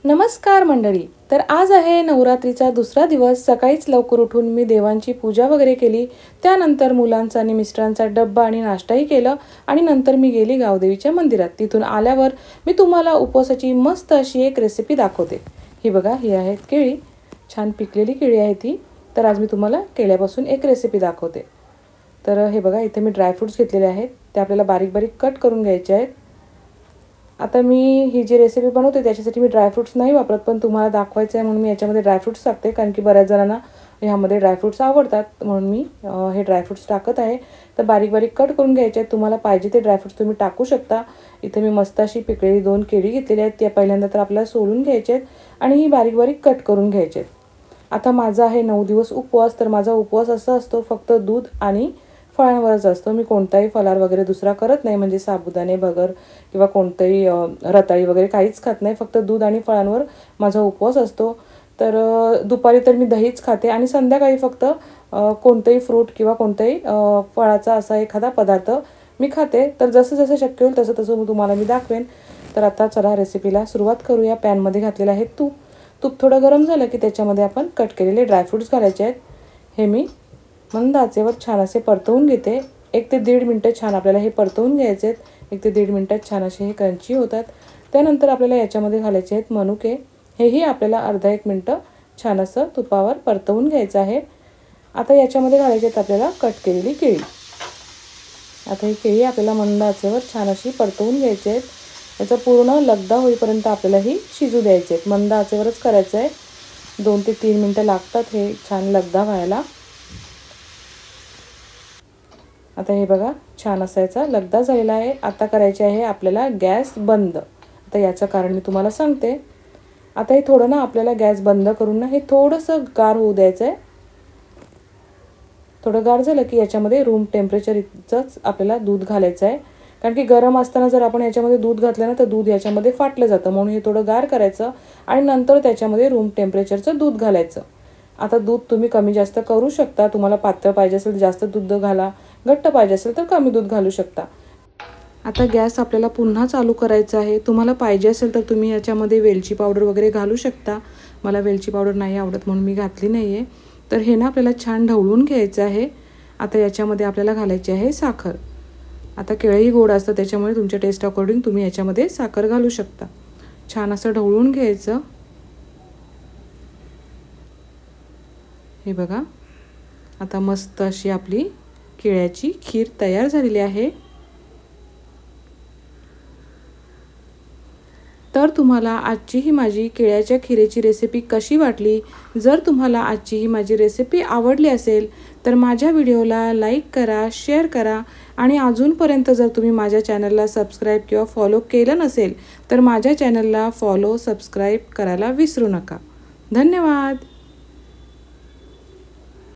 नमस्कार मंडळी. तर आज आहे नवरात्रीचा दुसरा दिवस. सकाळीच लवकर उठून मी देवांची पूजा वगैरे केली. त्यानंतर मुलांचा आणि मिस्टरांचा डब्बा आणि नाश्ताही केलं आणि नंतर मी गेली गावदेवीच्या मंदिरात. तिथून आल्यावर मी तुम्हाला उपवासाची मस्त अशी एक रेसिपी दाखवते. ही बघा, ही आहेत केळी. छान पिकलेली केळी आहे ती. तर आज मी तुम्हाला केळ्यापासून एक रेसिपी दाखवते. तर हे बघा, इथे मी ड्रायफ्रूट्स घेतलेले आहेत. ते आपल्याला बारीक बारीक कट करून घ्यायचे आहेत. आता मी ही जी रेसिपी बनवते त्याच्यासाठी मी ड्रायफ्रूट्स नाही वापरत, पण तुम्हाला दाखवायचं आहे म्हणून मी याच्यामध्ये ड्रायफ्रूट्स टाकते. कारण की बऱ्याच जणांना ह्यामध्ये ड्रायफ्रूट्स आवडतात, म्हणून मी हे ड्रायफ्रूट्स टाकत आहे. तर बारीक बारीक कट करून घ्यायचे आहेत. तुम्हाला पाहिजे ते ड्रायफ्रूट्स तुम्ही टाकू शकता. इथे मी मस्त अशी पिकलेली 2 केळी घेतलेली आहेत. त्या पहिल्यांदा तर आपल्याला सोलून घ्यायचे आहेत आणि ही बारीक बारीक कट करून घ्यायचे आहेत. आता माझा आहे 9 दिवस उपवास. तर माझा उपवास असा असतो, फक्त दूध आणि फळांवरच असतो. मी कोणताही फलार वगैरे दुसरा करत नाही, म्हणजे साबुदाणे भगर किंवा कोणतंही रताळी वगैरे काहीच खात नाही. फक्त दूध आणि फळांवर माझा उपवास असतो. तर दुपारी तर मी दहीच खाते आणि संध्याकाळी फक्त कोणतंही फ्रूट किंवा कोणतंही फळाचा असा एखादा पदार्थ मी खाते. तर जसं जसं शक्य होईल तसं तसं तुम्हाला मी दाखवेन. तर आता चला रेसिपीला सुरुवात करूया. पॅनमध्ये घातलेलं आहे तूप. तूप थोडं गरम झालं की त्याच्यामध्ये आपण कट केलेले ड्रायफ्रूट्स घालायचे आहेत. हे मी मंद आचेवर छान असे परतवून घेते. 1 ते 1.5 मिनटं छान आपल्याला हे परतवून घ्यायचे आहेत. 1 ते 1.5 मिनटात छान असे हे क्रंची होतात. त्यानंतर आपल्याला याच्यामध्ये घालायचे आहेत मनुके. हेही आपल्याला अर्धा 1 मिनटं छान असं तुपावर परतवून घ्यायचं आहे. आता याच्यामध्ये घालायचे आहेत आपल्याला कट केलेली केळी. आता ही केळी आपल्याला मंद आचेवर छान अशी परतवून घ्यायची आहेत. याचा पूर्ण लगदा होईपर्यंत आपल्याला ही शिजू द्यायचे आहेत. मंद आचेवरच करायचं आहे. 2 ते 3 मिनटं लागतात हे छान लगदा व्हायला. आता हे बघा, छान असायचा लगदा झालेला आहे. आता करायचे आहे आपल्याला गॅस बंद. आता याचं कारण मी तुम्हाला सांगते. आता हे थोडं ना आपल्याला गॅस बंद करून ना हे थोडंसं गार होऊ द्यायचं आहे. थोडं गार झालं की याच्यामध्ये रूम टेम्परेचरचंच आपल्याला दूध घालायचं आहे. कारण की गरम असताना जर आपण याच्यामध्ये दूध घातलं ना तर दूध याच्यामध्ये फाटलं जातं. म्हणून हे थोडं गार करायचं आणि नंतर त्याच्यामध्ये रूम टेम्परेचरचं दूध घालायचं. आता दूध तुम्ही कमी जास्त करू शकता. तुम्हाला पातळ पाहिजे असेल तर जास्त दूध घाला, घट्ट पाहिजे असेल तर कमी दूध घालू शकता. आता गॅस आपल्याला पुन्हा चालू करायचा आहे. तुम्हाला पाहिजे असेल तर तुम्ही याच्यामध्ये वेलची पावडर वगैरे घालू शकता. मला वेलची पावडर नाही आवडत म्हणून मी घातली नाही आहे. तर हे ना आपल्याला छान ढवळून घ्यायचं आहे. आता याच्यामध्ये आपल्याला घालायची आहे साखर. आता केळंही गोड असतं त्याच्यामुळे तुमच्या टेस्ट अकॉर्डिंग तुम्ही याच्यामध्ये साखर घालू शकता. छान असं ढवळून घ्यायचं. हे बघा, आता मस्त अशी आपली केळ्याची खीर तयार झालेली आहे. तर तुम्हाला आजची ही माझी केळ्याच्या खिरेची रेसिपी कशी वाटली? जर तुम्हाला आजची ही माझी रेसिपी आवडली असेल तर माझ्या व्हिडिओला लाईक करा, शेअर करा आणि अजूनपर्यंत जर तुम्ही माझ्या चॅनलला सबस्क्राईब किंवा फॉलो केलं नसेल तर माझ्या चॅनलला फॉलो, सबस्क्राईब करायला विसरू नका. धन्यवाद.